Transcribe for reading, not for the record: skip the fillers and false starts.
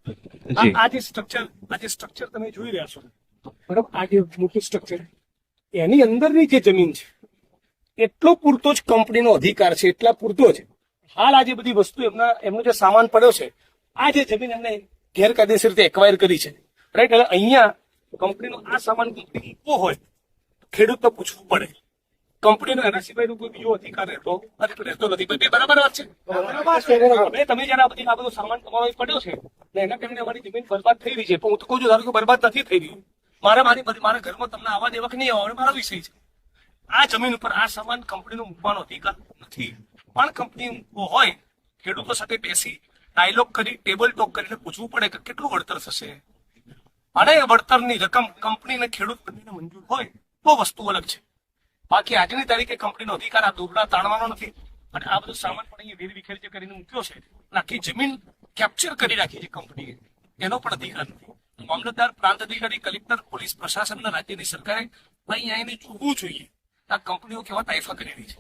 આ જે સ્ટ્રક્ચર તમે જોઈ રહ્યા છો બરાબર, આ જે મોટું સ્ટ્રક્ચર એની અંદરની જે જમીન છે એટલો પૂરતો જ કંપનીનો અધિકાર છે, એટલા પૂરતો જ. હાલ આ જે બધી વસ્તુ એમનો જે સામાન પડ્યો છે, આ જે જમીન એમને ગેરકાયદેસર રીતે એક્વાયર કરી છે, રાઈટ. એટલે અહીંયા કંપનીનો આ સામાન કંપની મૂકવો હોય ખેડૂતને પૂછવું પડે. કંપનીનો એના સિવાયનો કોઈ બીજો અધિકાર રહેતો નથી. બે બરાબર વાત છે. હવે તમે જયારે આ બધો સામાન તમારો પડ્યો છે ને એના કારણે અમારી જમીન બરબાદ થઈ રહી છે, પણ હું તો કહું છું ધારો કે બરબાદ નથી થઈ રહી. મારા ઘરમાં તમને આવા દેવા નહીં આવવા મારો વિષય છે. આ જમીન ઉપર આ સામાન કંપનીનો મૂકવાનો અધિકાર નથી. પણ કંપની મૂકવો હોય ખેડૂતો સાથે બેસી ડાયલોગ કરી ટેબલ ટોક કરીને પૂછવું પડે કે કેટલું વળતર થશે, અને વળતરની રકમ કંપનીને ખેડૂત બંનેને મંજૂર હોય તો વસ્તુ અલગ છે. બાકી આજની તારીખે કંપનીનો અધિકાર આ દોરડા તાણવાનો નથી. અને આ બધો સામાન પણ અહીંયા વેરવિખેર જે કરીને મૂક્યો છે, આખી જમીન કેપ્ચર કરી રાખી છે કંપનીએ, એનો પણ અધિકાર નથી. મામલતદાર, પ્રાંત અધિકારી, કલેક્ટર, પોલીસ પ્રશાસન અને રાજ્યની સરકારે અહીંયા એને જોવું જોઈએ આ કંપનીઓ કેવા તાઇફા કરી રહી છે.